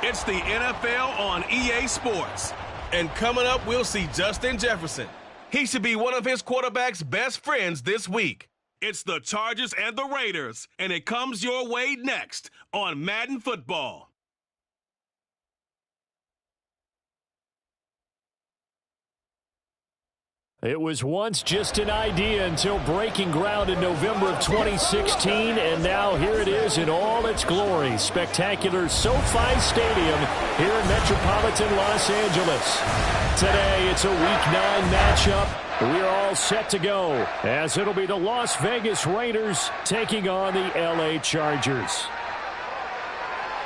It's the NFL on EA Sports. And coming up, we'll see Justin Jefferson. He should be one of his quarterback's best friends this week. It's the Chargers and the Raiders, and it comes your way next on Madden Football. It was once just an idea until breaking ground in November of 2016, and now here it is in all its glory. Spectacular SoFi Stadium here in metropolitan Los Angeles. Today, it's a Week 9 matchup. We're all set to go, as it'll be the Las Vegas Raiders taking on the LA Chargers.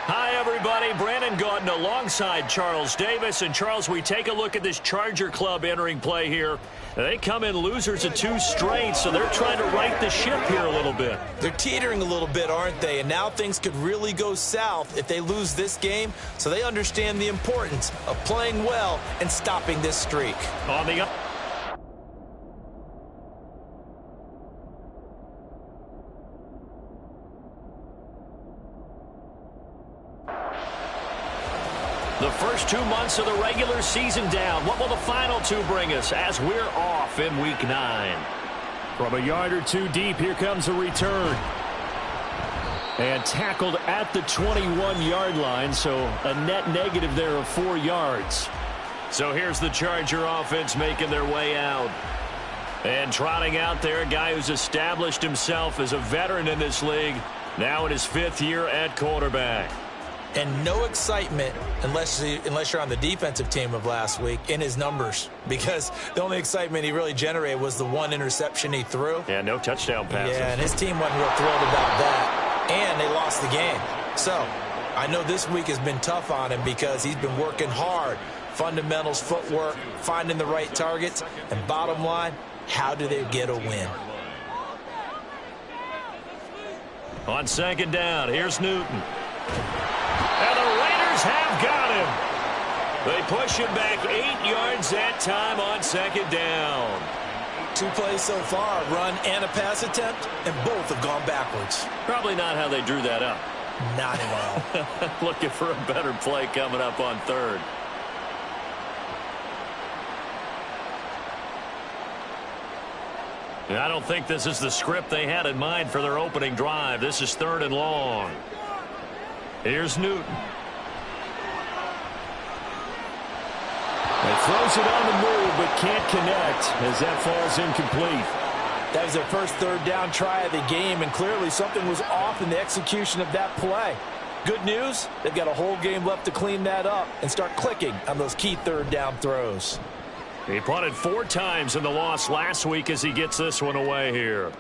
Hi, everybody. Brandon Gaudin alongside Charles Davis. And, Charles, we take a look at this Charger club entering play here. They come in losers of 2 straight, so they're trying to right the ship here a little bit. They're teetering a little bit, aren't they? And now things could really go south if they lose this game. So they understand the importance of playing well and stopping this streak. On the The first 2 months of the regular season down. What will the final 2 bring us as we're off in Week 9? From a yard or 2 deep, here comes a return. And tackled at the 21-yard line, so a net negative there of 4 yards. So here's the Charger offense making their way out. And trotting out there, a guy who's established himself as a veteran in this league, now in his 5th year at quarterback. And no excitement unless you're on the defensive team of last week in his numbers, because the only excitement he really generated was the 1 interception he threw. Yeah, no touchdown passes. Yeah, and his team wasn't real thrilled about that, and they lost the game. So I know this week has been tough on him because he's been working hard. Fundamentals, footwork, finding the right targets, and bottom line, how do they get a win? On 2nd down, here's Newton. And the Raiders have got him. They push him back 8 yards that time on 2nd down. 2 plays so far, run and a pass attempt, and both have gone backwards. Probably not how they drew that up. Not at all. Looking for a better play coming up on 3rd. I don't think this is the script they had in mind for their opening drive. This is 3rd and long. Here's Newton. He throws it on the move, but can't connect as that falls incomplete. That was their first 3rd down try of the game, and clearly something was off in the execution of that play. Good news, they've got a whole game left to clean that up and start clicking on those key 3rd down throws. He punted 4 times in the loss last week as he gets this one away here.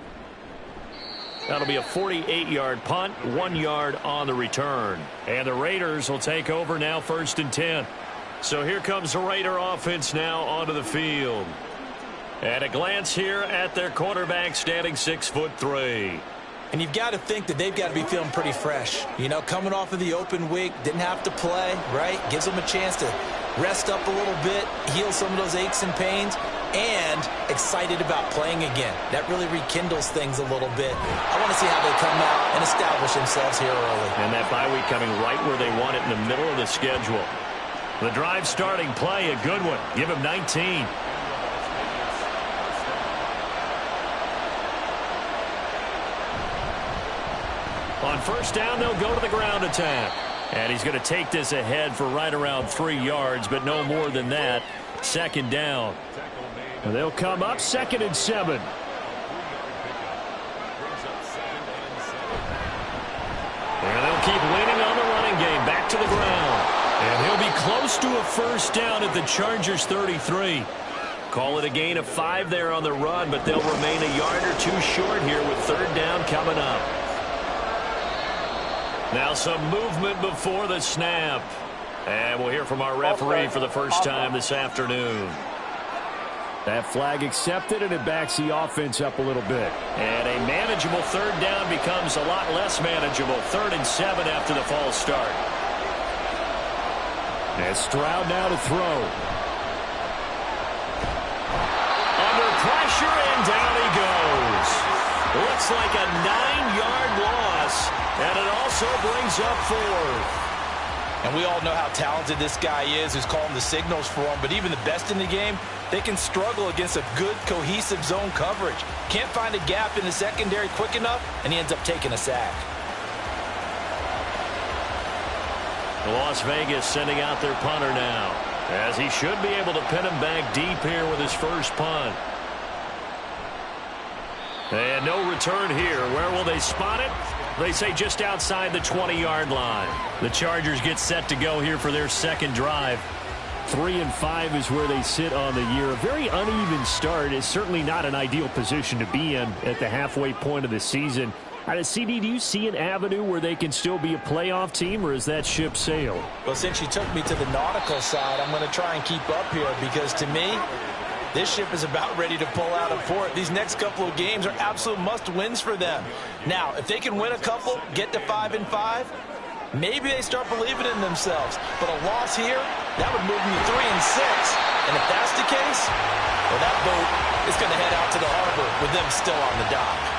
That'll be a 48-yard punt, 1 yard on the return. And the Raiders will take over now 1st and 10. So here comes the Raider offense now onto the field. And a glance here at their quarterback standing 6'3". And you've got to think that they've got to be feeling pretty fresh. You know, coming off of the open week, didn't have to play, right? Gives them a chance to rest up a little bit, heal some of those aches and pains, and excited about playing again. That really rekindles things a little bit. I want to see how they come out and establish themselves here early. And that bye week coming right where they want it in the middle of the schedule. The drive starting play, a good one. Give him 19. On 1st down, they'll go to the ground attack. And he's going to take this ahead for right around 3 yards, but no more than that. 2nd down. And they'll come up 2nd and 7. And they'll keep leaning on the running game. Back to the ground. And he'll be close to a 1st down at the Chargers 33. Call it a gain of 5 there on the run, but they'll remain a yard or 2 short here with 3rd down coming up. Now some movement before the snap. And we'll hear from our referee for the first time this afternoon. That flag accepted, and it backs the offense up a little bit. And a manageable 3rd down becomes a lot less manageable. 3rd and 7 after the false start. And Stroud now to throw. Under pressure, and down he goes. Looks like a 9-yard loss, and it also brings up 4th. And we all know how talented this guy is who's calling the signals for him. But even the best in the game, they can struggle against a good, cohesive zone coverage. Can't find a gap in the secondary quick enough, and he ends up taking a sack. Las Vegas sending out their punter now, as he should be able to pin him back deep here with his first punt. And no return here. Where will they spot it? They say just outside the 20-yard line. The Chargers get set to go here for their second drive. 3-5 is where they sit on the year. A very uneven start. Is certainly not an ideal position to be in at the halfway point of the season. CD, do you see an avenue where they can still be a playoff team, or is that ship sailed? Well, since you took me to the nautical side, I'm going to try and keep up here, because to me, this ship is about ready to pull out of port. These next couple of games are absolute must-wins for them. Now, if they can win a couple, get to 5-5, maybe they start believing in themselves. But a loss here, that would move them to 3-6. And if that's the case, well, that boat is going to head out to the harbor with them still on the dock.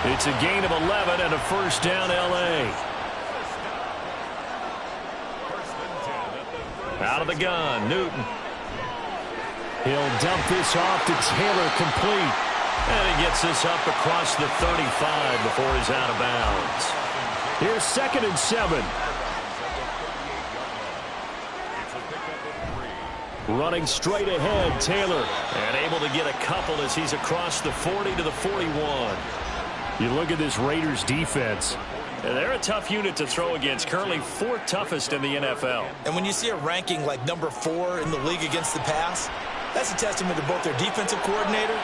It's a gain of 11 and a first down, L.A. Out of the gun, Newton. He'll dump this off to Taylor, complete. And he gets this up across the 35 before he's out of bounds. Here's 2nd and 7. Running straight ahead, Taylor. And able to get a couple as he's across the 40 to the 41. You look at this Raiders defense. They're a tough unit to throw against. Currently 4th toughest in the NFL. And when you see a ranking like number 4 in the league against the pass, that's a testament to both their defensive coordinator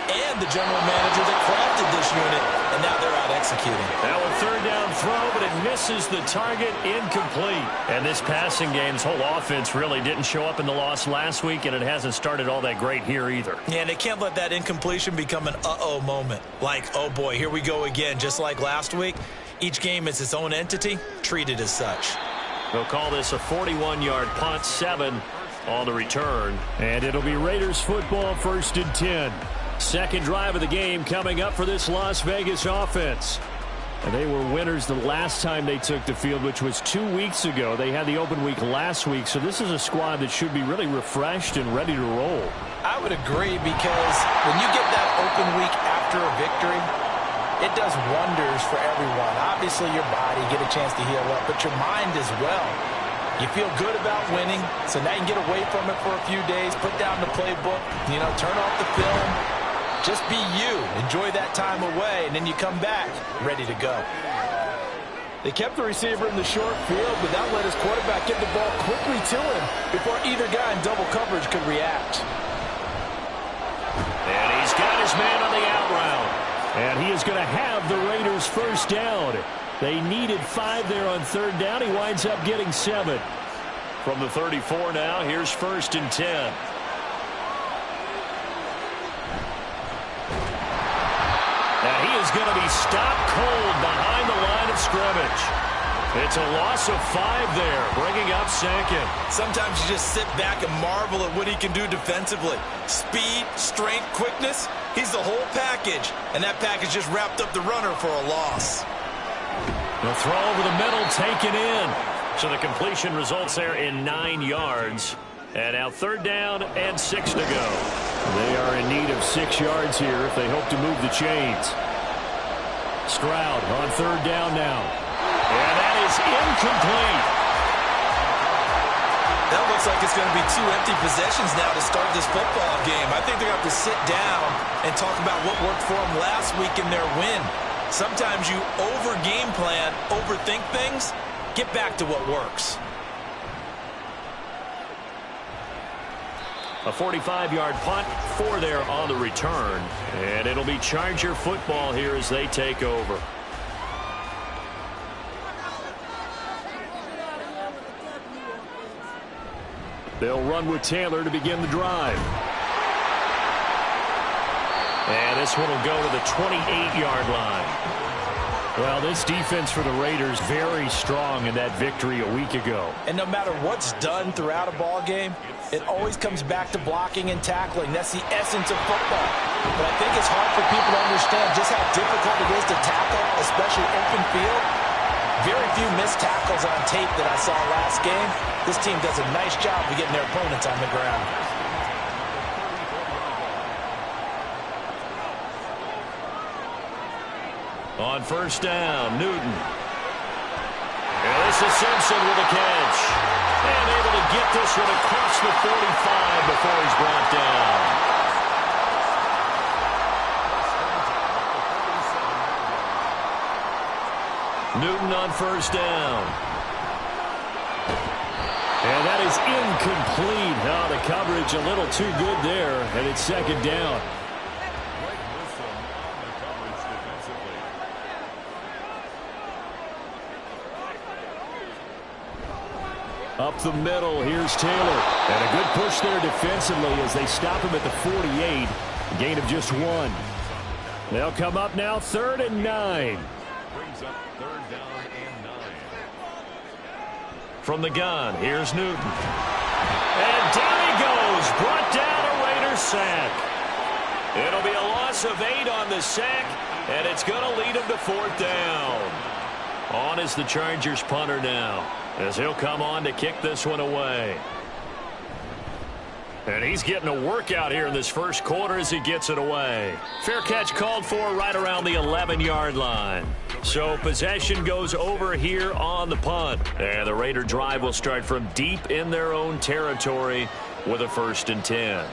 and the general manager that crafted this unit, and now they're out executing. Now a 3rd down throw, but it misses the target, incomplete. And this passing game's whole offense really didn't show up in the loss last week, and it hasn't started all that great here either. Yeah, and they can't let that incompletion become an uh-oh moment. Like, oh boy, here we go again, just like last week. Each game is its own entity, treated as such. They'll call this a 41-yard punt, 7 on the return. And it'll be Raiders football, 1st and 10. Second drive of the game coming up for this Las Vegas offense. And they were winners the last time they took the field, which was 2 weeks ago. They had the open week last week, so this is a squad that should be really refreshed and ready to roll. I would agree, because when you get that open week after a victory, it does wonders for everyone. Obviously, your body get a chance to heal up, but your mind as well. You feel good about winning, so now you can get away from it for a few days, put down the playbook, turn off the film. Just be you. Enjoy that time away, and then you come back ready to go. They kept the receiver in the short field, but that let his quarterback get the ball quickly to him before either guy in double coverage could react. And he's got his man on the out route. And he is going to have the Raiders first down. They needed 5 there on 3rd down. He winds up getting 7. From the 34 now, here's 1st and 10. Now he is going to be stopped cold behind the line of scrimmage. It's a loss of 5 there, bringing up 2nd. Sometimes you just sit back and marvel at what he can do defensively. Speed, strength, quickness, he's the whole package. And that package just wrapped up the runner for a loss. The throw over the middle, taken in. So the completion results there in 9 yards. And now 3rd down and 6 to go. They are in need of 6 yards here if they hope to move the chains. Stroud on 3rd down now. And that is incomplete. That looks like it's going to be 2 empty possessions now to start this football game. I think they're going to have to sit down and talk about what worked for them last week in their win. Sometimes you over-game plan, overthink things. Get back to what works. A 45-yard punt, 4 there on the return. And it'll be Charger football here as they take over. They'll run with Taylor to begin the drive. And this one will go to the 28-yard line. Well, this defense for the Raiders very strong in that victory a week ago. And no matter what's done throughout a ball game, it always comes back to blocking and tackling. That's the essence of football. But I think it's hard for people to understand just how difficult it is to tackle, especially open field. very few missed tackles on tape that I saw last game. This team does a nice job of getting their opponents on the ground. On first down, Newton. And this is Simpson with a catch. And able to get this one across the 45 before he's brought down. Newton on first down. And that is incomplete. Oh, the coverage a little too good there, and it's second down. Up the middle, here's Taylor. And a good push there defensively as they stop him at the 48. A gain of just 1. They'll come up now 3rd and 9. Brings up 3rd down and 9. From the gun, here's Newton. And down he goes. Brought down a Raiders sack. It'll be a loss of 8 on the sack, and it's going to lead them to 4th down. On is the Chargers punter now, as he'll come on to kick this one away. And he's getting a workout here in this first quarter as he gets it away. Fair catch called for right around the 11-yard line. So possession goes over here on the punt. And the Raider drive will start from deep in their own territory with a 1st and 10.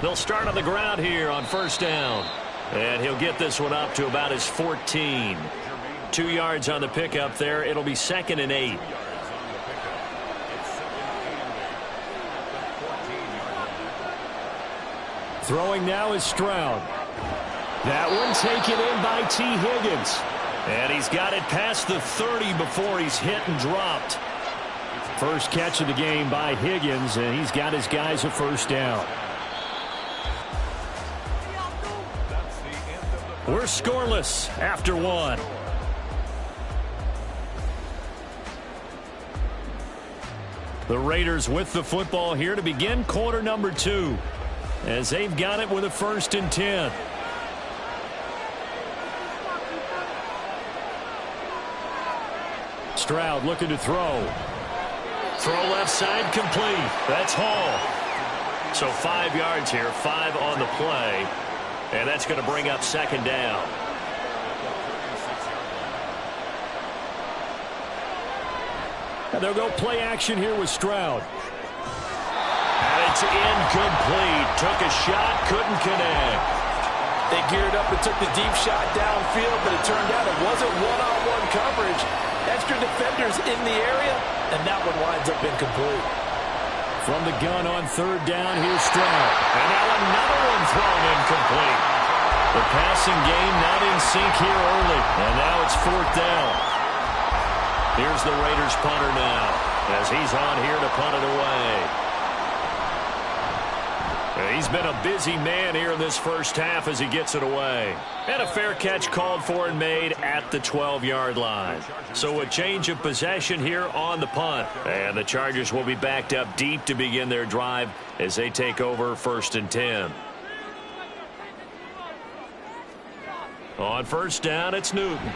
They'll start on the ground here on first down. And he'll get this one up to about his 14. 2 yards on the pickup there. It'll be 2nd and 8. Throwing now is Stroud. That one taken in by T. Higgins. And he's got it past the 30 before he's hit and dropped. First catch of the game by Higgins, and he's got his guys a 1st down. We're scoreless after 1. The Raiders with the football here to begin quarter number 2. As they've got it with a 1st and 10. Stroud looking to throw. Throw left side complete. That's Hall. So 5 yards here, 5 on the play. And that's going to bring up 2nd down. And they'll go play action here with Stroud. And it's incomplete. Took a shot, couldn't connect. They geared up and took the deep shot downfield, but it turned out it wasn't one-on-one coverage. Extra defenders in the area, and that one winds up incomplete. From the gun on 3rd down, here's Stroud. And now another one thrown incomplete. The passing game not in sync here early, and now it's 4th down. Here's the Raiders punter now, as he's on here to punt it away. He's been a busy man here in this first half as he gets it away. And a fair catch called for and made at the 12-yard line. So a change of possession here on the punt. And the Chargers will be backed up deep to begin their drive as they take over 1st and 10. On first down, it's Newton.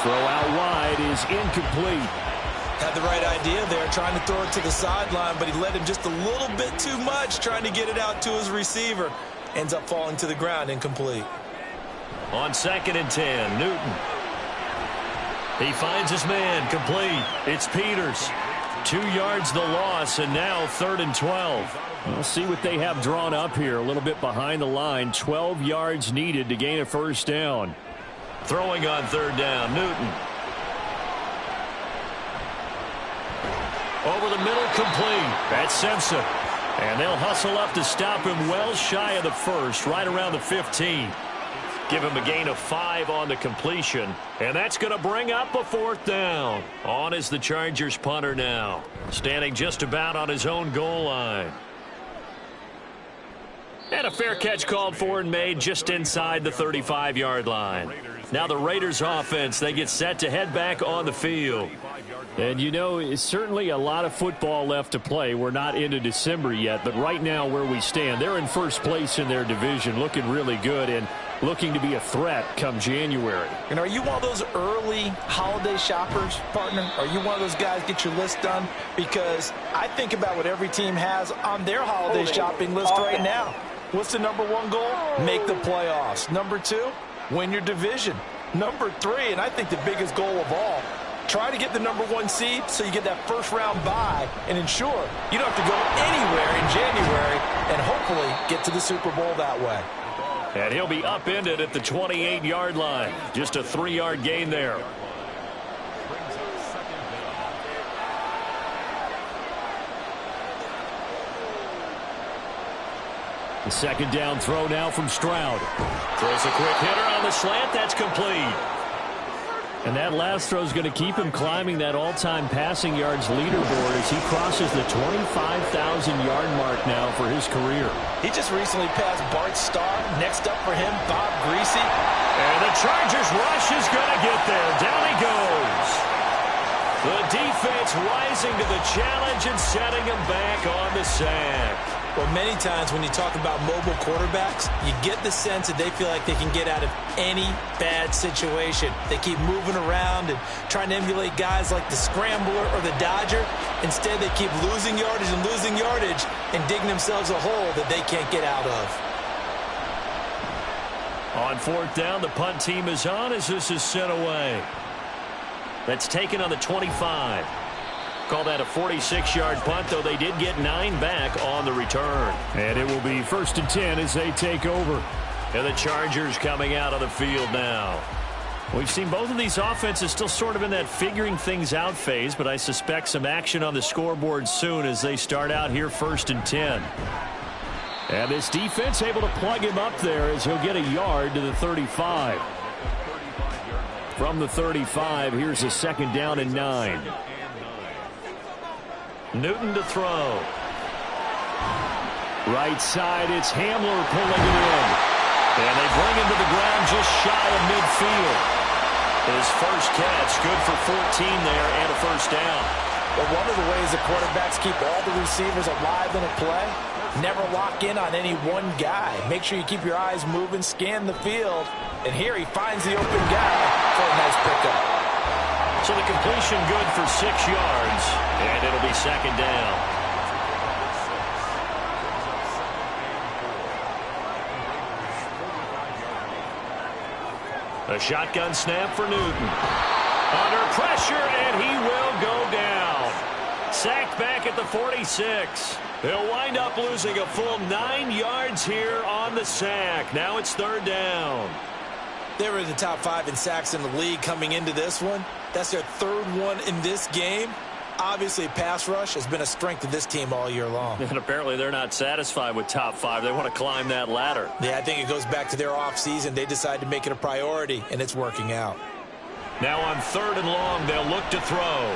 Throw out wide is incomplete. Had the right idea there, trying to throw it to the sideline, but he led him just a little bit too much, trying to get it out to his receiver. Ends up falling to the ground, incomplete. On 2nd and 10, Newton. He finds his man, complete. It's Peters. 2 yards the loss, and now 3rd and 12. We'll see what they have drawn up here, a little bit behind the line. 12 yards needed to gain a 1st down. Throwing on 3rd down, Newton. Over the middle, complete. That's Simpson. And they'll hustle up to stop him well shy of the 1st, right around the 15. Give him a gain of 5 on the completion. And that's going to bring up a 4th down. On is the Chargers punter now, standing just about on his own goal line. And a fair catch called for and made just inside the 35-yard line. Now the Raiders offense, they get set to head back on the field. And, you know, it's certainly a lot of football left to play. We're not into December yet, but right now where we stand, they're in first place in their division, looking really good. And looking to be a threat come January. And are you one of those early holiday shoppers, partner? Are you one of those guys get your list done? Because I think about what every team has on their holiday shopping list right now. What's the number one goal? Make the playoffs. Number two, win your division. Number three, and I think the biggest goal of all, try to get the number one seed so you get that first round bye and ensure you don't have to go anywhere in January and hopefully get to the Super Bowl that way. And he'll be upended at the 28-yard line. Just a 3-yard gain there. The second down throw now from Stroud. Throws a quick hitter on the slant. That's complete. And that last throw is going to keep him climbing that all-time passing yards leaderboard as he crosses the 25,000-yard mark now for his career. He just recently passed Bart Starr. Next up for him, Bob Greasy. And the Chargers rush is going to get there. Down he goes. The defense rising to the challenge and setting him back on the sack. Well, many times when you talk about mobile quarterbacks, you get the sense that they feel like they can get out of any bad situation. They keep moving around and trying to emulate guys like the Scrambler or the Dodger. Instead, they keep losing yardage and digging themselves a hole that they can't get out of. On fourth down, the punt team is on as this is sent away. That's taken on the 25. Call that a 46-yard punt, though they did get 9 back on the return. And it will be 1st and 10 as they take over. And the Chargers coming out on the field now. We've seen both of these offenses still sort of in that figuring things out phase, but I suspect some action on the scoreboard soon as they start out here 1st and 10. And this defense able to plug him up there as he'll get a yard to the 35. From the 35, here's a 2nd down and 9. Newton to throw. Right side, it's Hamler pulling it in. And they bring him to the ground just shy of midfield. His first catch, good for 14 there and a 1st down. But one of the ways the quarterbacks keep all the receivers alive in a play, never lock in on any one guy. Make sure you keep your eyes moving, scan the field. And here he finds the open guy for a nice pickup. So the completion good for 6 yards, and it'll be 2nd down. A shotgun snap for Newton. Under pressure, and he will go down. Sacked back at the 46. They'll wind up losing a full 9 yards here on the sack. Now it's 3rd down. They were in the top 5 in sacks in the league coming into this one. That's their 3rd one in this game. Obviously, pass rush has been a strength of this team all year long. And apparently they're not satisfied with top 5. They want to climb that ladder. Yeah, I think it goes back to their offseason. They decided to make it a priority, and it's working out. Now on 3rd and long, they'll look to throw.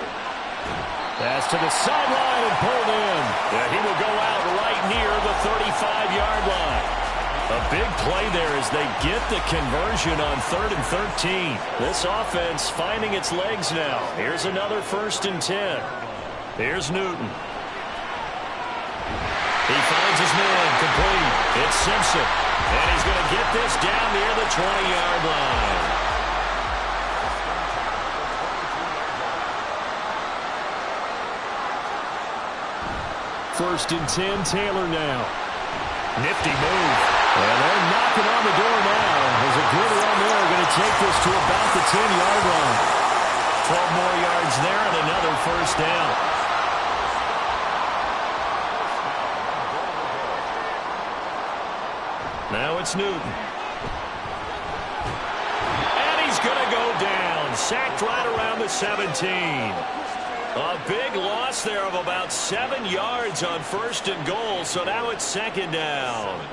Pass to the sideline and pulled in. And he will go out right near the 35-yard line. A big play there as they get the conversion on 3rd and 13. This offense finding its legs now. Here's another 1st and 10. Here's Newton. He finds his man complete. It's Simpson. And he's going to get this down near the 20-yard line. First and 10, Taylor now. Nifty move. And they're knocking on the door now. There's a good run there. Going to take this to about the 10-yard line. 12 more yards there and another 1st down. Now it's Newton. And he's going to go down. Sacked right around the 17. A big loss there of about 7 yards on 1st and goal. So now it's 2nd down.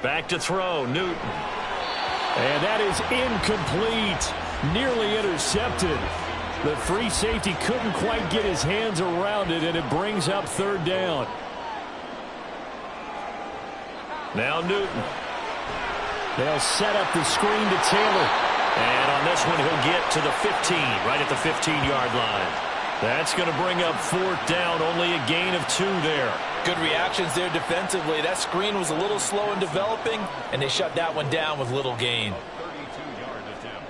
Back to throw, Newton. And that is incomplete. Nearly intercepted. The free safety couldn't quite get his hands around it, and it brings up 3rd down. Now Newton. They'll set up the screen to Taylor. And on this one, he'll get to the 15, right at the 15-yard line. That's going to bring up 4th down, only a gain of 2 there. Good reactions there defensively. That screen was a little slow in developing, and they shut that one down with little gain. 32-yard attempt.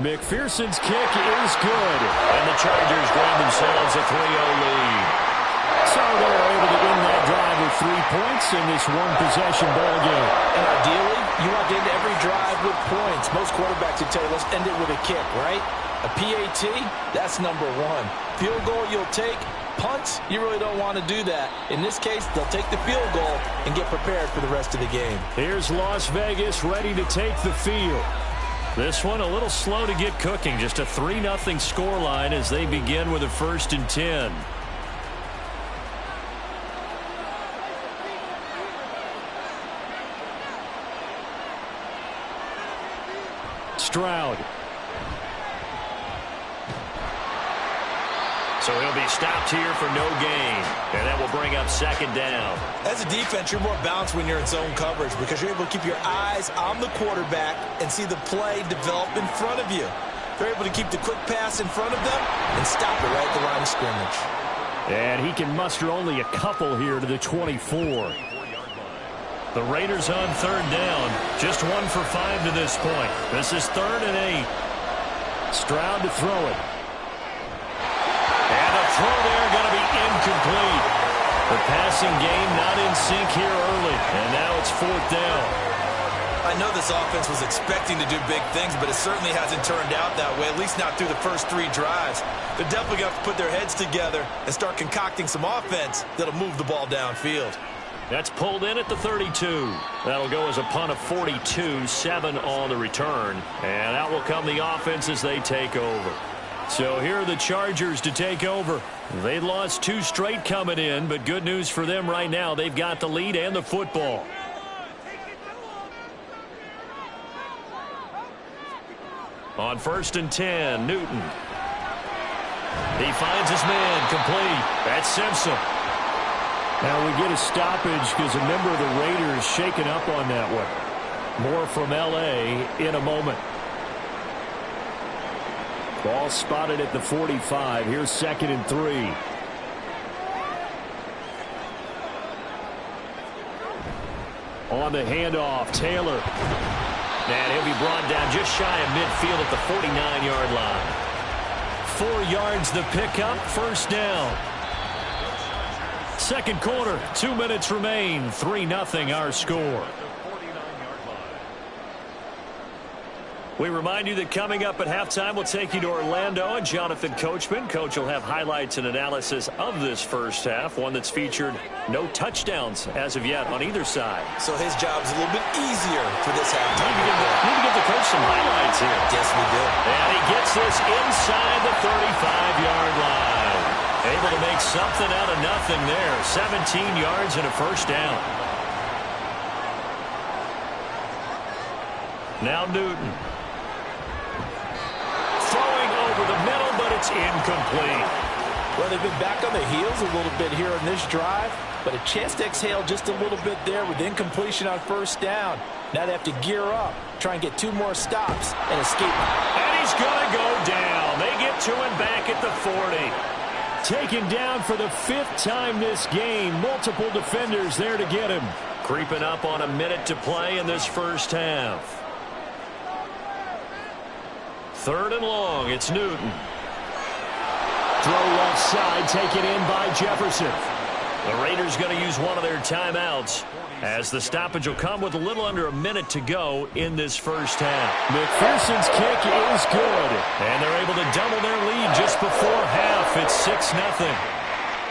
McPherson's kick is good. And the Chargers grab themselves a 3-0 lead. So they're able to win that drive with 3 points in this one-possession ball game. And ideally, you want to end every drive with points. Most quarterbacks would tell you, let's end it with a kick, right? A PAT, that's number one. Field goal you'll take. Punts, you really don't want to do that. In this case, they'll take the field goal and get prepared for the rest of the game. Here's Las Vegas ready to take the field. This one a little slow to get cooking. Just a 3-0 scoreline as they begin with a 1st and 10. Stroud. So he'll be stopped here for no gain. And that will bring up 2nd down. As a defense, you're more balanced when you're in zone coverage because you're able to keep your eyes on the quarterback and see the play develop in front of you. They're able to keep the quick pass in front of them and stop it right at the line of scrimmage. And he can muster only a couple here to the 24. The Raiders on 3rd down. Just 1 for 5 to this point. This is 3rd and 8. Stroud to throw it. And the throw there going to be incomplete. The passing game not in sync here early. And now it's 4th down. I know this offense was expecting to do big things, but it certainly hasn't turned out that way, at least not through the first 3 drives. They're definitely going to have to put their heads together and start concocting some offense that'll move the ball downfield. That's pulled in at the 32. That'll go as a punt of 42, 7 on the return. And out will come the offense as they take over. So here are the Chargers to take over. They lost 2 straight coming in, but good news for them right now. They've got the lead and the football. On 1st and 10, Newton. He finds his man complete. That's Simpson. Now we get a stoppage because a member of the Raiders shaken up on that one. More from L.A. in a moment. Ball spotted at the 45. Here's 2nd and 3. On the handoff, Taylor. And he'll be brought down just shy of midfield at the 49-yard line. 4 yards the pickup, 1st down. 2nd quarter, 2 minutes remain. 3-0 our score. We remind you that coming up at halftime, we'll take you to Orlando and Jonathan Coachman. Coach will have highlights and analysis of this first half, one that's featured no touchdowns as of yet on either side. So his job's a little bit easier for this halftime. Need to give the coach some highlights here. Yes, we do. And he gets this inside the 35-yard line. Able to make something out of nothing there. 17 yards and a 1st down. Now Newton. Throwing over the middle, but it's incomplete. Well, they've been back on the heels a little bit here in this drive, but a chance to exhale just a little bit there with incompletion on 1st down. Now they have to gear up, try and get 2 more stops, and escape. And he's going to go down. They get to him back at the 40. Taken down for the 5th time this game. Multiple defenders there to get him. Creeping up on a minute to play in this first half. 3rd and long, it's Newton. Throw left side, taken in by Jefferson. The Raiders going to use one of their timeouts as the stoppage will come with a little under a minute to go in this first half. McPherson's kick is good, and they're able to double their lead just before half. It's 6-0.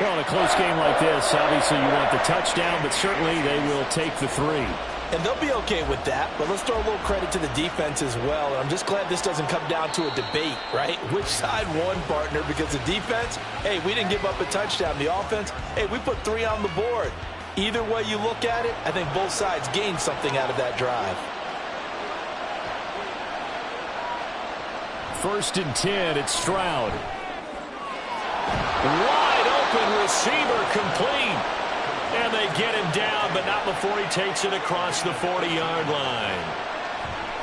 Well, in a close game like this, obviously you want the touchdown, but certainly they will take the 3. And they'll be okay with that, but let's throw a little credit to the defense as well. And I'm just glad this doesn't come down to a debate, right? Which side won, partner? Because the defense, hey, we didn't give up a touchdown. The offense, hey, we put 3 on the board. Either way you look at it, I think both sides gained something out of that drive. 1st and 10, it's Stroud. Wide open receiver, complete. And they get him down, but not before he takes it across the 40-yard line.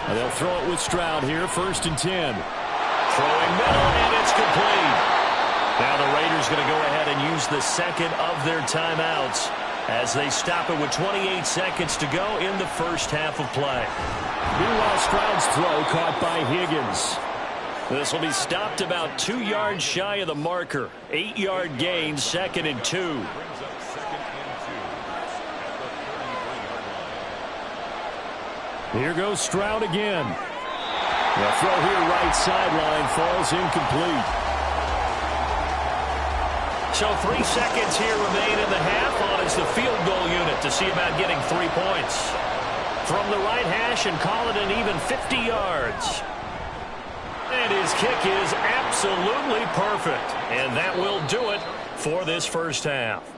And they'll throw it with Stroud here, 1st and 10. Throwing middle, and it's complete. Now the Raiders going to go ahead and use the second of their timeouts as they stop it with 28 seconds to go in the first half of play. Meanwhile, Stroud's throw caught by Higgins. This will be stopped about 2 yards shy of the marker. 8-yard gain, 2nd and 2. Here goes Stroud again. The throw here right sideline falls incomplete. So 3 seconds here remain in the half on is the field goal unit to see about getting 3 points. From the right hash and call it an even 50 yards. And his kick is absolutely perfect. And that will do it for this first half.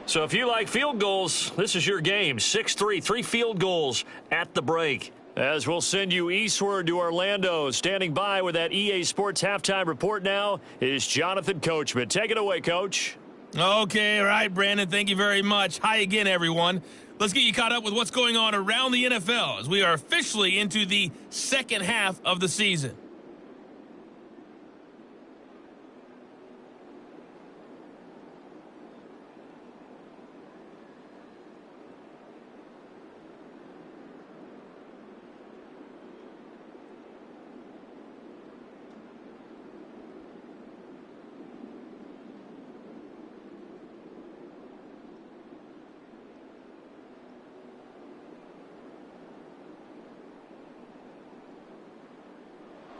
So if you like field goals, this is your game. 6-3, 3 field goals at the break. As we'll send you eastward to Orlando. Standing by with that EA Sports halftime report now is Jonathan Coachman. Take it away, Coach. Okay, all right, Brandon. Thank you very much. Hi again, everyone. Let's get you caught up with what's going on around the NFL as we are officially into the second half of the season.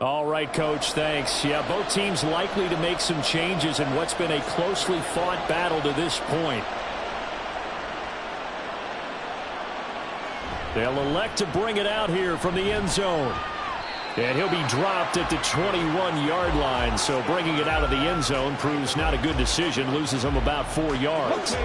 All right, Coach, thanks. Yeah, both teams likely to make some changes in what's been a closely fought battle to this point. They'll elect to bring it out here from the end zone. And he'll be dropped at the 21-yard line, so bringing it out of the end zone proves not a good decision, loses him about 4 yards.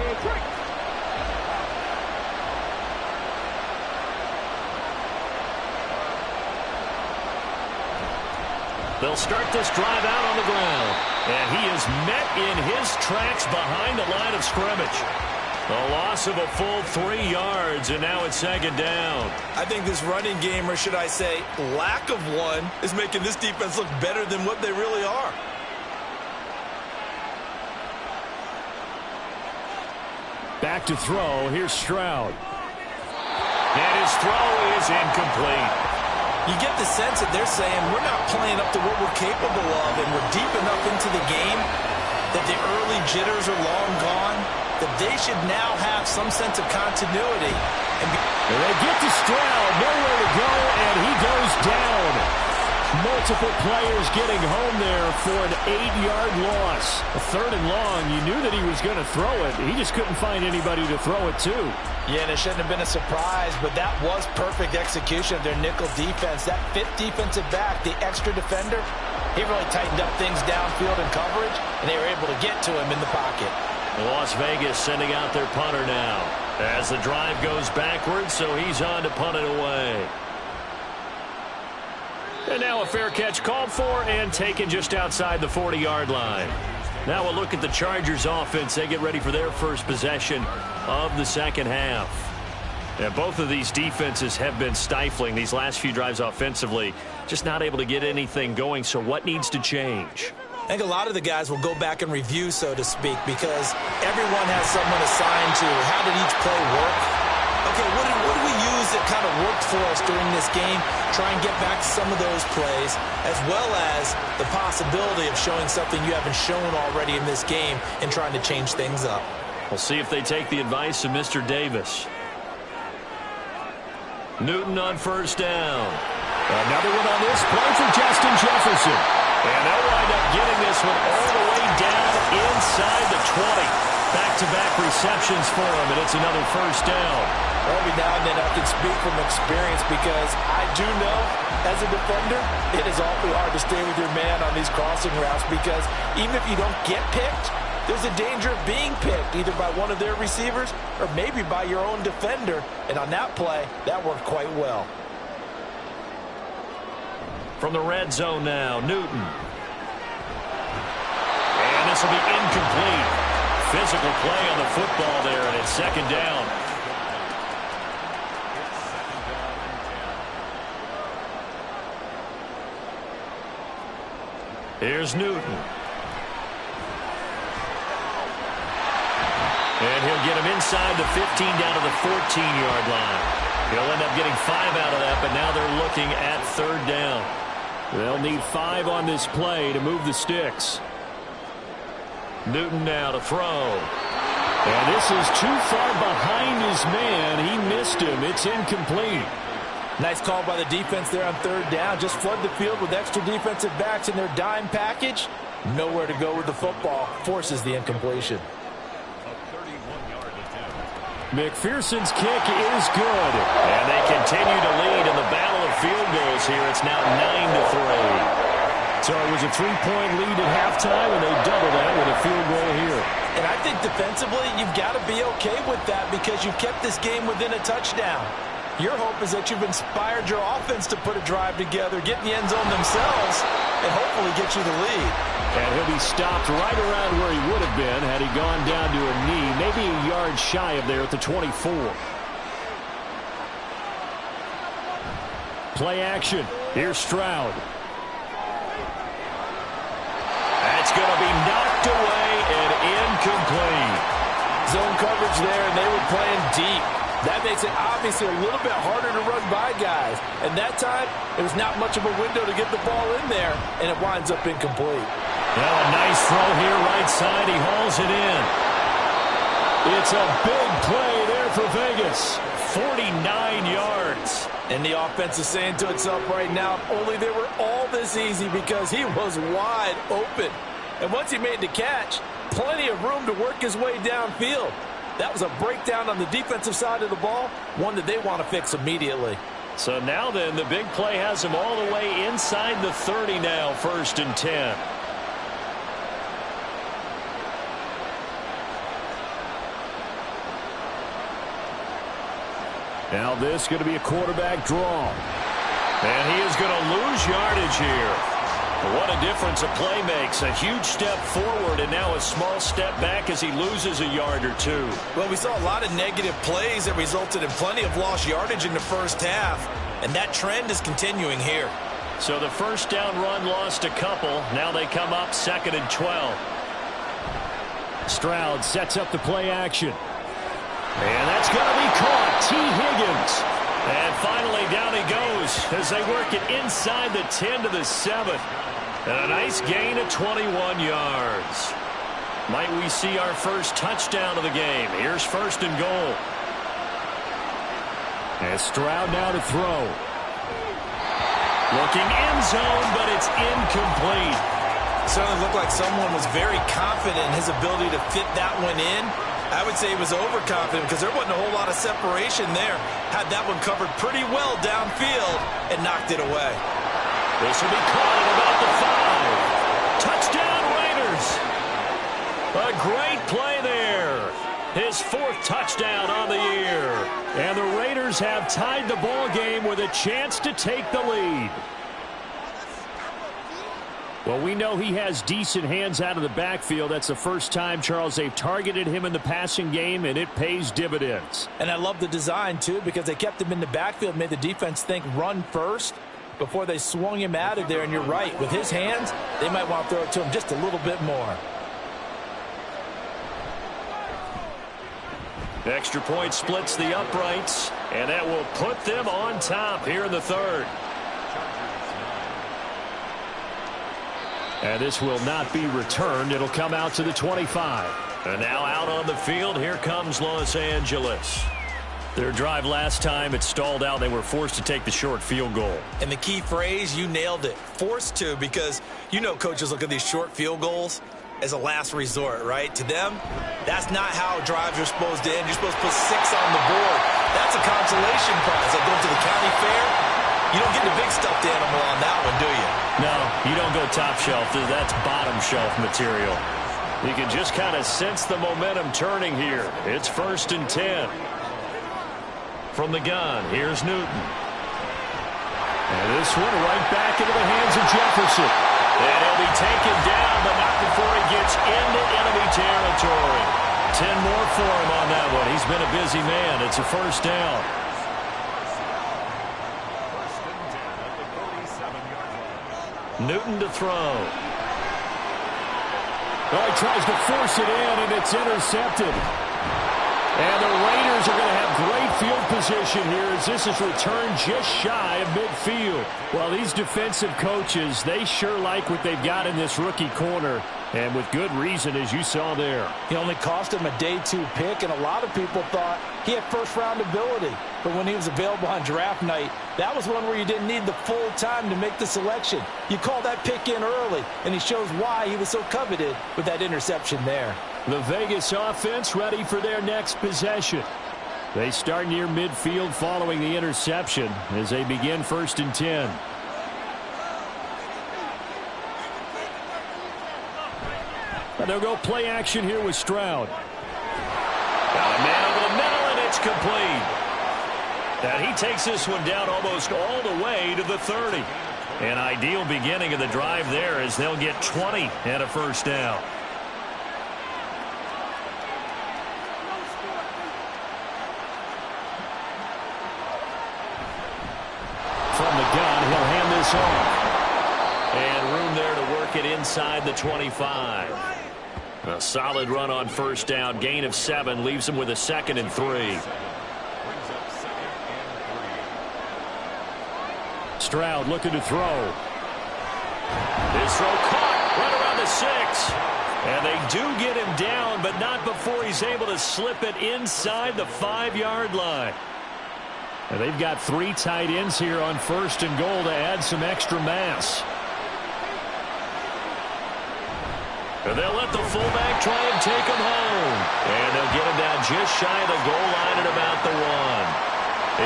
They'll start this drive out on the ground. And he is met in his tracks behind the line of scrimmage. A loss of a full 3 yards, and now it's 2nd down. I think this running game, or should I say lack of one, is making this defense look better than what they really are. Back to throw. Here's Stroud. And his throw is incomplete. You get the sense that they're saying we're not playing up to what we're capable of, and we're deep enough into the game that the early jitters are long gone, that they should now have some sense of continuity. And they get to Stroud, nowhere to go, and he goes down. Multiple players getting home there for an 8-yard loss. A 3rd and long, you knew that he was going to throw it. He just couldn't find anybody to throw it to. Yeah, and it shouldn't have been a surprise, but that was perfect execution of their nickel defense. That 5th defensive back, the extra defender, he really tightened up things downfield in coverage, and they were able to get to him in the pocket. Las Vegas sending out their punter now as the drive goes backwards, so he's on to punt it away. And now a fair catch called for and taken just outside the 40-yard line. Now we'll look at the Chargers offense. They get ready for their first possession of the second half. And both of these defenses have been stifling these last few drives offensively. Just not able to get anything going, so what needs to change? I think a lot of the guys will go back and review, so to speak, because everyone has someone assigned to how did each play work. Okay, what do we use that kind of worked for us during this game? Try and get back to some of those plays, as well as the possibility of showing something you haven't shown already in this game and trying to change things up. We'll see if they take the advice of Mr. Davis. Newton on 1st down. Another one on this play for Justin Jefferson. And they'll wind up getting this one all the way down inside the 20. Back-to-back receptions for him, and it's another 1st down. Every now and then I can speak from experience because I do know, as a defender, it is awfully hard to stay with your man on these crossing routes because even if you don't get picked, there's a danger of being picked either by one of their receivers or maybe by your own defender. And on that play, that worked quite well. From the red zone now, Newton. And this will be incomplete. Physical play on the football there, and it's 2nd down. Here's Newton. And he'll get him inside the 15 down to the 14-yard line. He'll end up getting 5 out of that, but now they're looking at 3rd down. They'll need 5 on this play to move the sticks. Newton now to throw. And this is too far behind his man. He missed him. It's incomplete. Nice call by the defense there on 3rd down. Just flood the field with extra defensive backs in their dime package. Nowhere to go with the football. Forces the incompletion. McPherson's kick is good. And they continue to lead in the battle of field goals here. It's now 9-3. So it was a 3-point lead at halftime, and they double that with a field goal here. And I think defensively, you've got to be okay with that because you've kept this game within a touchdown. Your hope is that you've inspired your offense to put a drive together, get in the end zone themselves, and hopefully get you the lead. And he'll be stopped right around where he would have been had he gone down to a knee, maybe a yard shy of there at the 24. Play action. Here's Stroud. That's going to be knocked away and incomplete. Zone coverage there, and they were playing deep. That makes it obviously a little bit harder to run by guys. And that time, it was not much of a window to get the ball in there, and it winds up incomplete. Now a nice throw here right side. He hauls it in. It's a big play there for Vegas. 49 yards. And the offense is saying to itself right now, only they were all this easy because he was wide open. And once he made the catch, plenty of room to work his way downfield. That was a breakdown on the defensive side of the ball, one that they want to fix immediately. So now then, the big play has him all the way inside the 30 now, 1st and 10. Now this is going to be a quarterback draw. And he is going to lose yardage here. What a difference a play makes. A huge step forward and now a small step back as he loses a yard or two. Well, we saw a lot of negative plays that resulted in plenty of lost yardage in the first half. And that trend is continuing here. So the first down run lost a couple. Now they come up 2nd and 12. Stroud sets up the play action. And that's going to be caught. T. Higgins. And finally down he goes as they work it inside the 10 to the 7. And a nice gain of 21 yards. Might we see our first touchdown of the game? Here's 1st and goal. And Stroud now to throw. Looking end zone, but it's incomplete. Certainly looked like someone was very confident in his ability to fit that one in. I would say he was overconfident because there wasn't a whole lot of separation there. Had that one covered pretty well downfield and knocked it away. This will be caught at about the 5. Touchdown Raiders. A great play there. His 4th touchdown on the year. And the Raiders have tied the ball game with a chance to take the lead. Well, we know he has decent hands out of the backfield. That's the first time, Charles, they've targeted him in the passing game, and it pays dividends. And I love the design, too, because they kept him in the backfield, made the defense think run first before they swung him out of there. And you're right, with his hands, they might want to throw it to him just a little bit more. Extra point splits the uprights, and that will put them on top here in the 3rd. And this will not be returned. It'll come out to the 25. And now out on the field, here comes Los Angeles. Their drive last time, it stalled out. They were forced to take the short field goal. And the key phrase, you nailed it. Forced to, because you know coaches look at these short field goals as a last resort, right? To them, that's not how drives are supposed to end. You're supposed to put 6 on the board. That's a consolation prize. Like going to the county fair, you don't get the big stuffed animal on that one, do you? No, you don't go top shelf. That's bottom shelf material. You can just kind of sense the momentum turning here. It's 1st and 10. From the gun, here's Newton. And this one right back into the hands of Jefferson. And he'll be taken down, but not before he gets into enemy territory. 10 more for him on that one. He's been a busy man. It's a 1st down. Newton to throw. Well, he tries to force it in, and it's intercepted. And the Raiders are going to have great field position here as this is returned just shy of midfield. Well, these defensive coaches, they sure like what they've got in this rookie corner, and with good reason, as you saw there. He only cost him a day 2 pick, and a lot of people thought he had first-round ability. But when he was available on draft night, that was one where you didn't need the full time to make the selection. You called that pick in early, and he shows why he was so coveted with that interception there. The Vegas offense ready for their next possession. They start near midfield following the interception as they begin 1st and 10. And they'll go play action here with Stroud. Got a man over the middle, and it's complete. And he takes this one down almost all the way to the 30. An ideal beginning of the drive there as they'll get 20 and a first down. From the gun, he'll hand this off. And room there to work it inside the 25. A solid run on first down. Gain of 7 leaves him with a 2nd and 3. Stroud looking to throw. This throw caught right around the 6. And they do get him down, but not before he's able to slip it inside the 5-yard line. And they've got 3 tight ends here on 1st and goal to add some extra mass. And they'll let the fullback try and take him home. And they'll get him down just shy of the goal line at about the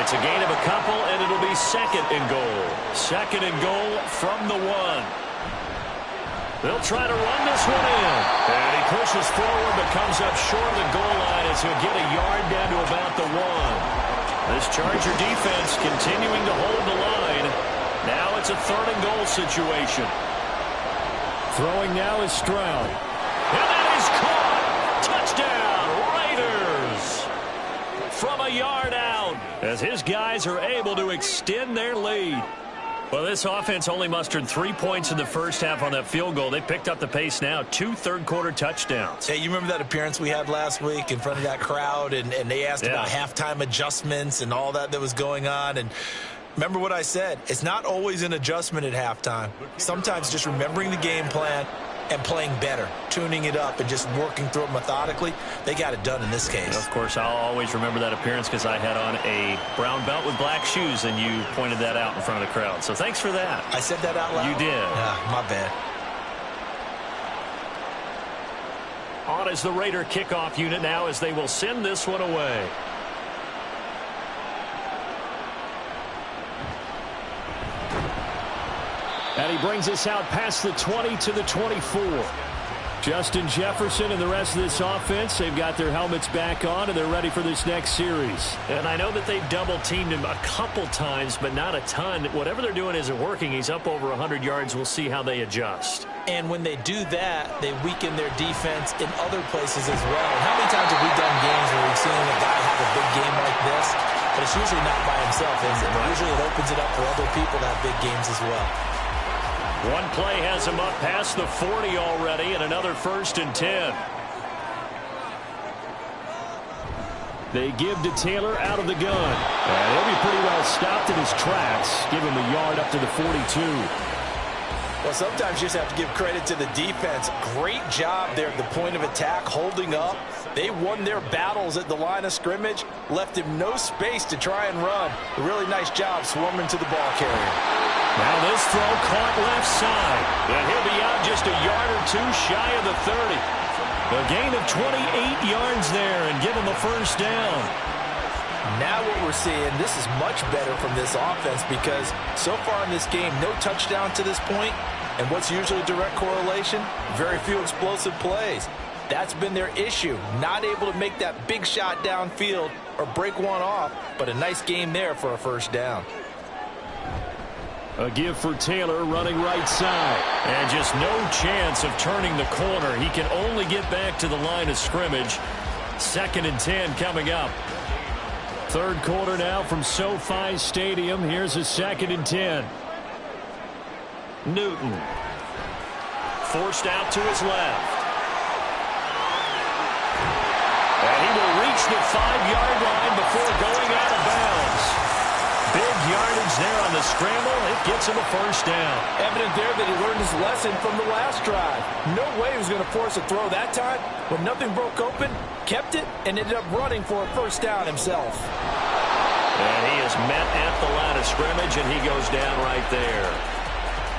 1. It's a gain of a couple, and it'll be 2nd and goal. 2nd and goal from the 1. They'll try to run this one in. And he pushes forward but comes up short of the goal line as he'll get a yard down to about the 1. This Charger defense continuing to hold the line. Now it's a 3rd and goal situation. Throwing now is Stroud. And that is caught. Touchdown, Raiders. From a yard out as his guys are able to extend their lead. Well, this offense only mustered 3 points in the first half on that field goal. They picked up the pace now. 2 third-quarter touchdowns. Hey, you remember that appearance we had last week in front of that crowd, and they asked about halftime adjustments and all that was going on, and remember what I said. It's not always an adjustment at halftime. Sometimes just remembering the game plan and playing better, tuning it up and just working through it methodically. They got it done in this case. Of course, I'll always remember that appearance because I had on a brown belt with black shoes, and you pointed that out in front of the crowd. So thanks for that. I said that out loud? You did. My bad. On is the Raider kickoff unit now as they will send this one away. And he brings us out past the 20 to the 24. Justin Jefferson and the rest of this offense, they've got their helmets back on, and they're ready for this next series. And I know that they've double-teamed him a couple times, but not a ton. Whatever they're doing isn't working. He's up over 100 yards. We'll see how they adjust. And when they do that, they weaken their defense in other places as well. And how many times have we done games where we've seen a guy have a big game like this? But it's usually not by himself, is it? Usually it opens it up for other people to have big games as well. One play has him up past the 40 already, and another 1st and 10. They give to Taylor out of the gun. And he'll be pretty well stopped in his tracks. Give him a yard up to the 42. Well, sometimes you just have to give credit to the defense. Great job there at the point of attack, holding up. They won their battles at the line of scrimmage, left him no space to try and run. A really nice job swarming to the ball carrier. Now this throw caught left side. And he'll be out just a yard or 2 shy of the 30. A gain of 28 yards there and give him a first down. Now what we're seeing, this is much better from this offense because so far in this game, no touchdown to this point. And what's usually a direct correlation? Very few explosive plays. That's been their issue. Not able to make that big shot downfield or break one off, but a nice game there for a first down. A give for Taylor running right side. And just no chance of turning the corner. He can only get back to the line of scrimmage. 2nd and 10 coming up. Third quarter now from SoFi Stadium. Here's a 2nd and 10. Newton. Forced out to his left. And he will reach reach the 5-yard line before going out of bounds. Big yardage there on the scramble. It gets him a first down. Evident there that he learned his lesson from the last drive. No way he was going to force a throw that time. When nothing broke open, kept it, and ended up running for a first down himself. And he is met at the line of scrimmage, and he goes down right there.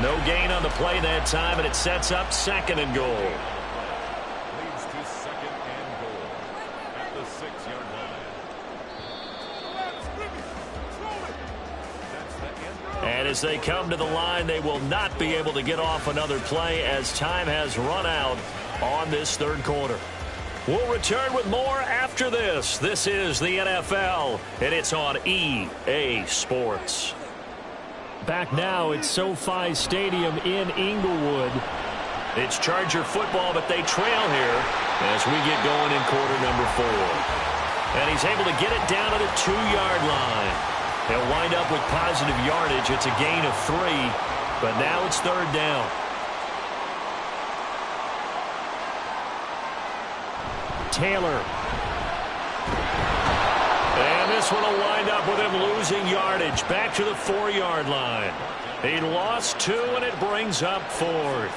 No gain on the play that time, and it sets up 2nd and goal. Leads to 2nd and goal at the 6-yard line. That's the end. And as they come to the line, they will not be able to get off another play as time has run out on this 3rd quarter. We'll return with more after this. This is the NFL, and it's on EA Sports. Back now at SoFi Stadium in Inglewood. It's Charger football, but they trail here as we get going in quarter number 4. And he's able to get it down to the 2-yard line. He'll wind up with positive yardage. It's a gain of 3, but now it's 3rd down. Taylor. And this one will wind up with him losing yardage back to the 4-yard line. He lost 2, and it brings up 4th.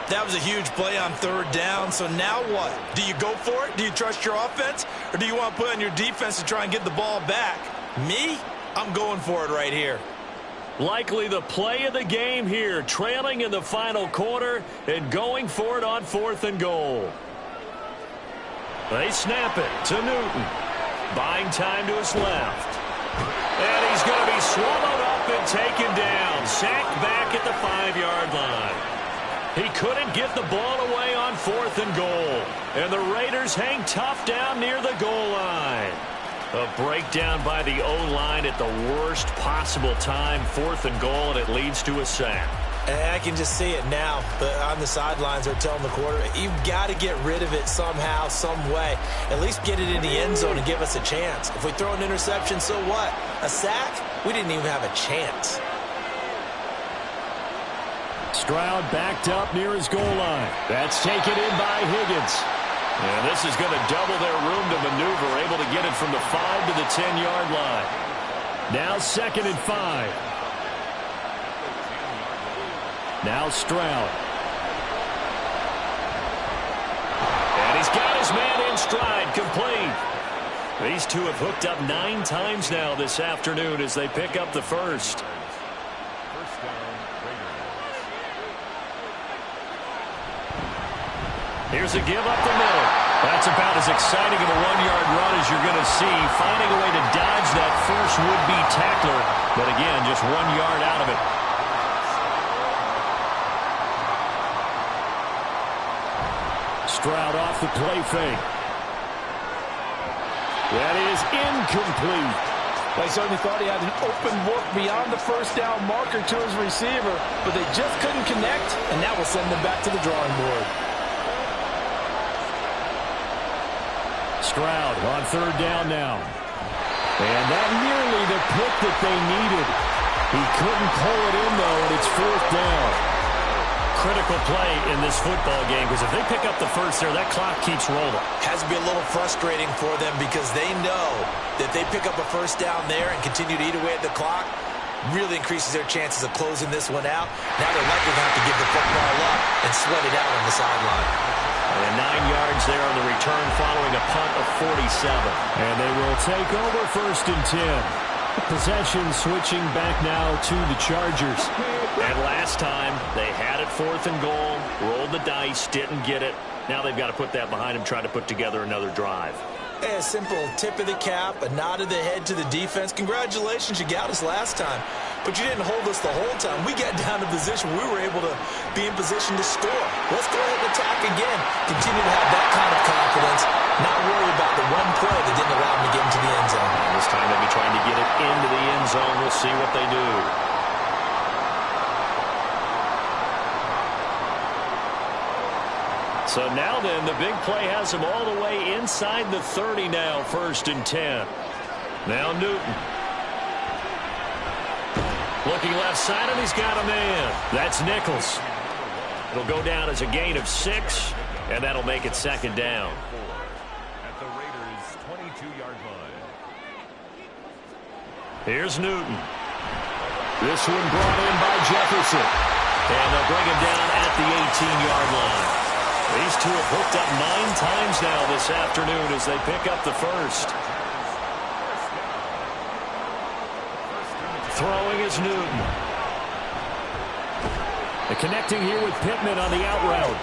That was a huge play on 3rd down, so now what? Do you go for it? Do you trust your offense? Or do you want to put on your defense to try and get the ball back? Me? I'm going for it right here. Likely the play of the game here, trailing in the final quarter and going for it on 4th and goal. They snap it to Newton. Buying time to his left. And he's going to be swallowed up and taken down. Sacked back at the 5-yard line. He couldn't get the ball away on 4th and goal. And the Raiders hang tough down near the goal line. A breakdown by the O-line at the worst possible time. 4th and goal, and it leads to a sack. And I can just see it now. On the sidelines, they're telling the quarterback, you've got to get rid of it somehow, some way. At least get it in the end zone and give us a chance. If we throw an interception, so what? A sack? We didn't even have a chance. Stroud backed up near his goal line. That's taken in by Higgins. And this is going to double their room to maneuver, able to get it from the 5 to the 10-yard line. Now 2nd and 5. Now Stroud. And he's got his man in stride, complete. These two have hooked up 9 times now this afternoon as they pick up the first. First down, Raiders. Here's a give up the middle. That's about as exciting of a 1-yard run as you're going to see. Finding a way to dodge that first would-be tackler. But again, just 1 yard out of it. Stroud off the play fake. That is incomplete. They certainly thought he had an open look beyond the first down marker to his receiver, but they just couldn't connect, and that will send them back to the drawing board. Stroud on 3rd down now. And that nearly the pick that they needed. He couldn't pull it in, though, and it's 4th down. Critical play in this football game, because if they pick up the first there, that clock keeps rolling. Has to be a little frustrating for them because they know that they pick up a first down there and continue to eat away at the clock, really increases their chances of closing this one out. Now they're likely going to have to give the football up and sweat it out on the sideline. And 9 yards there on the return following a punt of 47. And they will take over 1st and 10. Possession switching back now to the Chargers. And last time, they had it 4th and goal, rolled the dice, didn't get it. Now they've got to put that behind them, try to put together another drive. A simple tip of the cap, a nod of the head to the defense. Congratulations, you got us last time. But you didn't hold us the whole time. We got down to position. We were able to be in position to score. Let's go ahead and attack again. Continue to have that kind of confidence. Not worry about the one play that didn't allow them to get into the end zone. And this time they'll be trying to get it into the end zone. We'll see what they do. So now then, the big play has him all the way inside the 30 now, 1st and 10. Now Newton. Looking left side, and he's got a man. That's Nichols. It'll go down as a gain of 6, and that'll make it 2nd down. At the Raiders' 22-yard line. Here's Newton. This one brought in by Jefferson. And they'll bring him down at the 18-yard line. These two have hooked up 9 times now this afternoon as they pick up the first. Throwing is Newton. And connecting here with Pittman on the out route.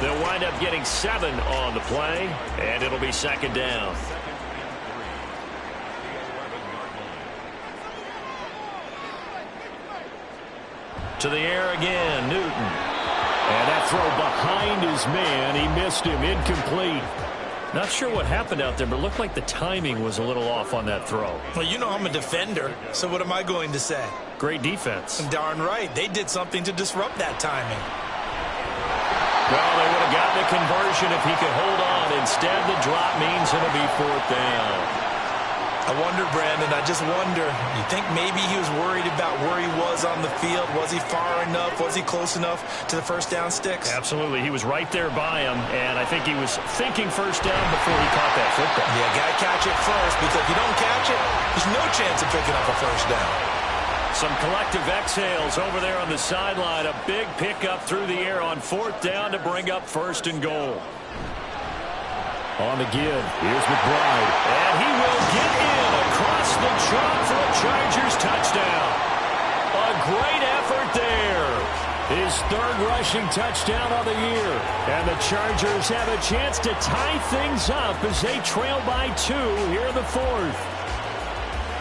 They'll wind up getting 7 on the play, and it'll be second down. To the air again, Newton. And that throw behind his man. He missed him, incomplete. Not sure what happened out there, but it looked like the timing was a little off on that throw. Well, you know I'm a defender, so what am I going to say? Great defense. Darn right. They did something to disrupt that timing. Well, they would have gotten a conversion if he could hold on. Instead, the drop means it'll be 4th down. I wonder, Brandon, I just wonder, you think maybe he was worried about where he was on the field? Was he far enough? Was he close enough to the first down sticks? Absolutely. He was right there by him, and I think he was thinking first down before he caught that football. Yeah, got to catch it first, because if you don't catch it, there's no chance of picking up a first down. Some collective exhales over there on the sideline. A big pickup through the air on 4th down to bring up 1st and goal. On the give, here's McBride. And he will get in across the chalk for a Chargers touchdown. A great effort there. His 3rd rushing touchdown of the year. And the Chargers have a chance to tie things up as they trail by 2 here in the 4th.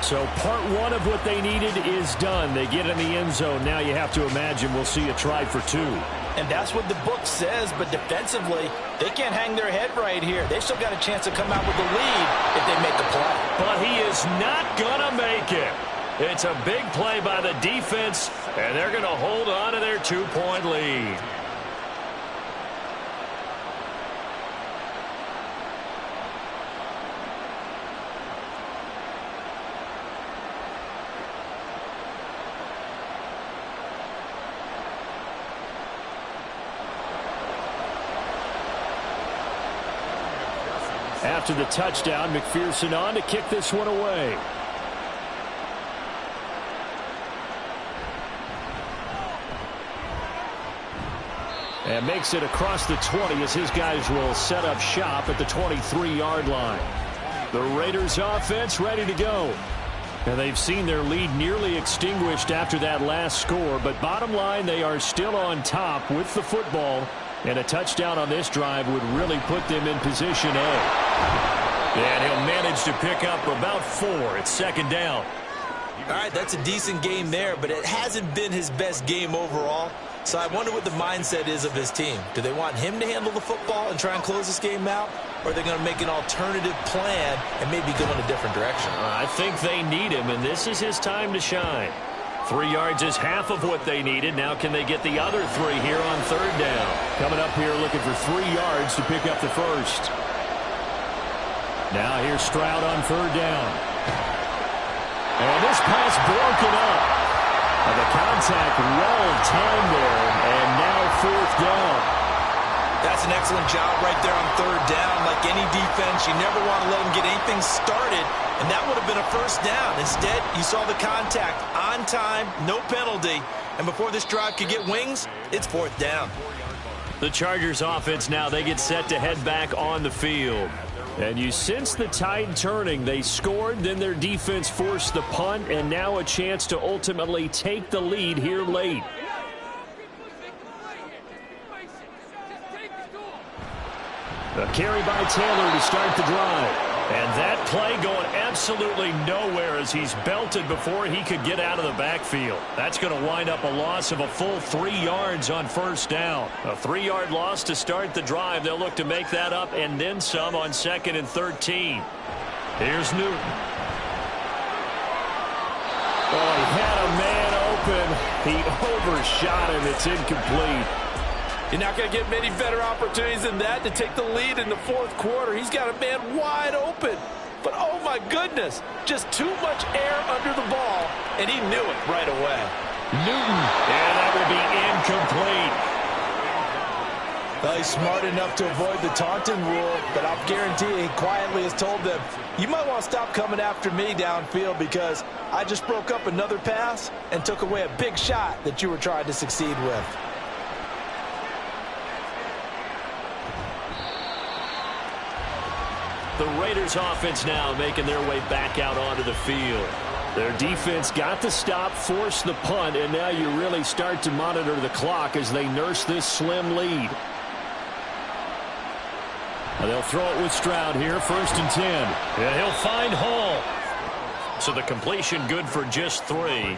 So part 1 of what they needed is done. They get in the end zone. Now you have to imagine we'll see a try for 2. And that's what the book says, but defensively, they can't hang their head right here. They've still got a chance to come out with the lead if they make a play. But he is not going to make it. It's a big play by the defense, and they're going to hold on to their 2-point lead. After the touchdown, McPherson on to kick this one away. And makes it across the 20 as his guys will set up shop at the 23-yard line. The Raiders offense ready to go. And they've seen their lead nearly extinguished after that last score. But bottom line, they are still on top with the football. And a touchdown on this drive would really put them in position A. And he'll manage to pick up about 4. It's second down. All right, that's a decent game there, but it hasn't been his best game overall. So I wonder what the mindset is of his team. Do they want him to handle the football and try and close this game out? Or are they going to make an alternative plan and maybe go in a different direction? I think they need him, and this is his time to shine. 3 yards is half of what they needed. Now can they get the other 3 here on 3rd down? Coming up here looking for 3 yards to pick up the first. Now here's Stroud on 3rd down. And this pass broken up. And the contact well timed there, and now 4th down. That's an excellent job right there on 3rd down. Like any defense, you never want to let them get anything started, and that would have been a first down. Instead, you saw the contact on time, no penalty, and before this drive could get wings, it's 4th down. The Chargers offense now, they get set to head back on the field. And you sense the tide turning. They scored, then their defense forced the punt, and now a chance to ultimately take the lead here late. A carry by Taylor to start the drive. And that play going absolutely nowhere as he's belted before he could get out of the backfield. That's going to wind up a loss of a full 3 yards on 1st down. A 3-yard loss to start the drive. They'll look to make that up and then some on 2nd and 13. Here's Newton. Oh, he had a man open. He overshot him. It's incomplete. You're not going to get many better opportunities than that to take the lead in the 4th quarter. He's got a man wide open. But, oh, my goodness, just too much air under the ball, and he knew it right away. Newton, and that will be incomplete. Well, he's smart enough to avoid the taunting rule, but I'll guarantee you he quietly has told them, you might want to stop coming after me downfield because I just broke up another pass and took away a big shot that you were trying to succeed with. The Raiders offense now making their way back out onto the field. Their defense got the stop, forced the punt, and now you really start to monitor the clock as they nurse this slim lead. They'll throw it with Stroud here, 1st and 10. And he'll find Hall. So the completion good for just 3.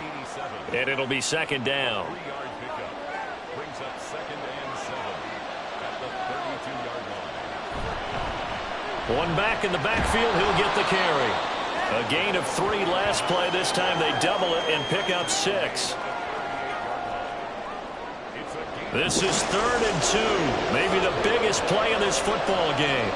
And it'll be 2nd down. 3-yard pickup. Brings up 2nd and 7 at the 32-yard line. One back in the backfield, he'll get the carry. A gain of 3 last play. This time they double it and pick up 6. This is 3rd and 2. Maybe the biggest play in this football game.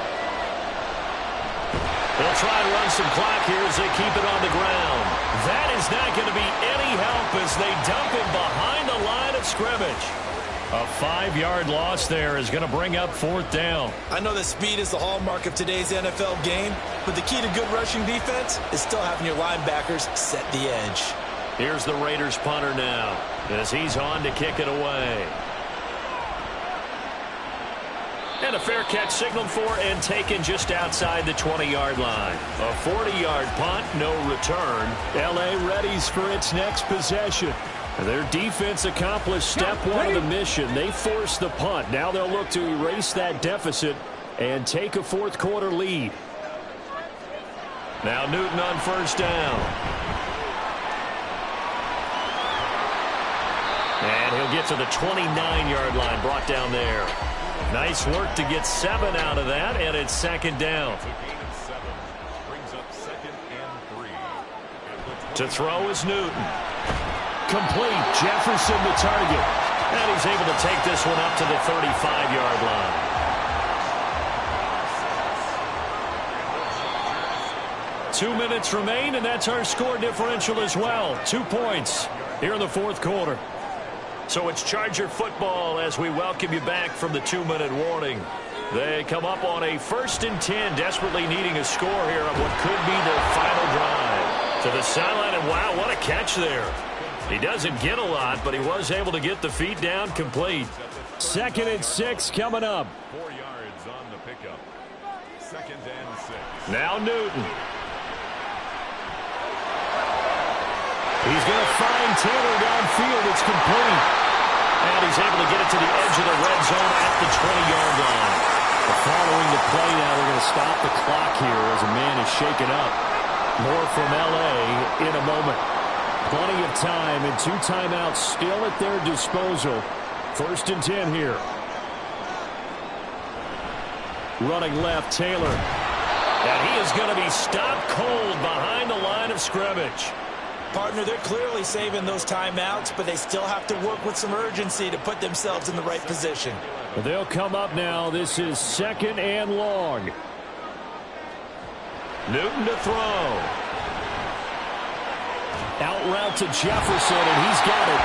They'll try and run some clock here as they keep it on the ground. That is not going to be any help as they dump him behind the line of scrimmage. A 5-yard loss there is going to bring up 4th down. I know that speed is the hallmark of today's NFL game, but the key to good rushing defense is still having your linebackers set the edge. Here's the Raiders punter now as he's on to kick it away. And a fair catch signaled for and taken just outside the 20-yard line. A 40-yard punt, no return. L.A. readies for its next possession. Their defense accomplished step 1 of the mission. They forced the punt. Now they'll look to erase that deficit and take a 4th quarter lead. Now Newton on 1st down. And he'll get to the 29-yard line, brought down there. Nice work to get 7 out of that, and it's 2nd down. It's a gain of 7. Brings up 2nd and 3. To throw is Newton. Complete. Jefferson the target. And he's able to take this one up to the 35-yard line. Two minutes remain, and that's our score differential as well. 2 points here in the 4th quarter. So it's Charger football as we welcome you back from the 2-minute warning. They come up on a 1st and 10, desperately needing a score here on what could be their final drive. To the sideline, and wow, what a catch there. He doesn't get a lot, but he was able to get the feet down complete. 2nd and 6 coming up. 4 yards on the pickup. 2nd and 6. Now Newton. He's going to find Taylor downfield. It's complete. And he's able to get it to the edge of the red zone at the 20-yard line. Following the play now, they're going to stop the clock here as a man is shaken up. More from L.A. in a moment. Plenty of time and 2 timeouts still at their disposal. 1st and 10 here. Running left, Taylor. And he is going to be stopped cold behind the line of scrimmage. Partner, they're clearly saving those timeouts, but they still have to work with some urgency to put themselves in the right position. They'll come up now. This is 2nd and long. Newton to throw. Out route to Jefferson, and he's got it.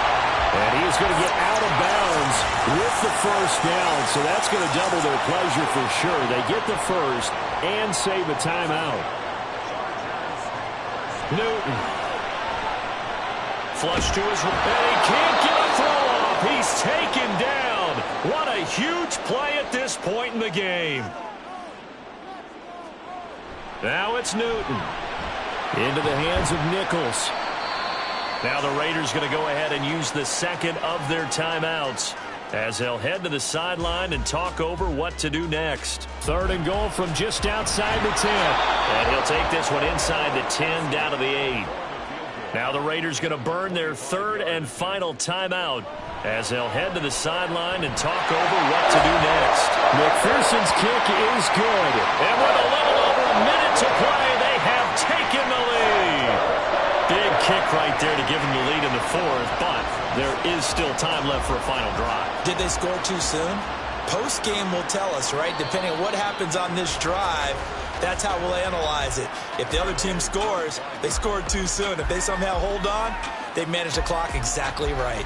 And he is going to get out of bounds with the 1st down, so that's going to double their pleasure for sure. They get the 1st and save a timeout. Newton. Flush to his right. And he can't get a throw off. He's taken down. What a huge play at this point in the game. Now it's Newton. Into the hands of Nichols. Now the Raiders going to go ahead and use the 2nd of their timeouts as they'll head to the sideline and talk over what to do next. 3rd and goal from just outside the 10. And he'll take this one inside the 10 down to the 8. Now the Raiders going to burn their 3rd and final timeout as they'll head to the sideline and talk over what to do next. McPherson's kick is good. And with a little over a minute to play, they have taken the lead. Big kick right there to give them the lead in the 4th, but there is still time left for a final drive. Did they score too soon? Post-game will tell us, right? Depending on what happens on this drive, that's how we'll analyze it. If the other team scores, they scored too soon. If they somehow hold on, they manage the clock exactly right.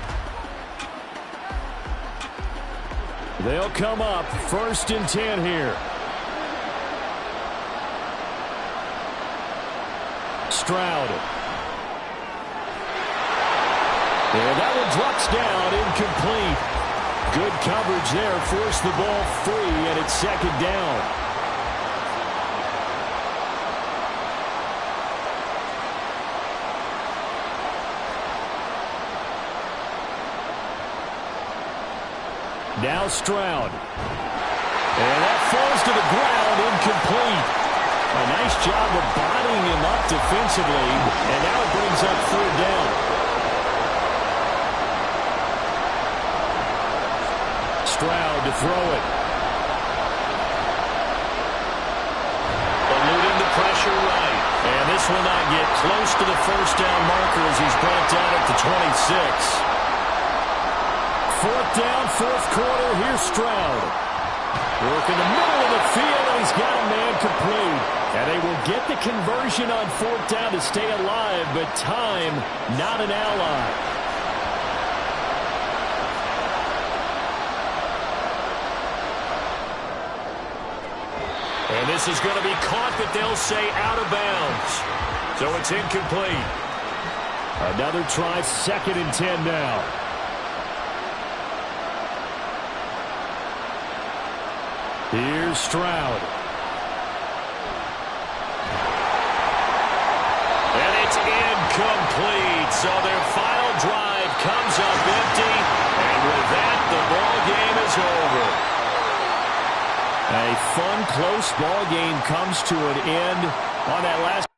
They'll come up 1st and 10 here. Stroud. And that one drops down, incomplete. Good coverage there, forced the ball free, and it's 2nd down. Now Stroud. And that falls to the ground, incomplete. A nice job of bodying him up defensively, and now it brings up 3rd down. Stroud to throw it. Eluding the pressure right. And this will not get close to the 1st down marker as he's brought down at the 26. 4th down, 4th quarter. Here's Stroud. Working the middle of the field, and he's got a man complete. And they will get the conversion on 4th down to stay alive, but time not an ally. And this is going to be caught, but they'll say out of bounds. So it's incomplete. Another try, 2nd and 10 now. Here's Stroud. And it's incomplete. So their final drive comes up empty. And with that, the ball game is over. A fun, close ball game comes to an end on that last.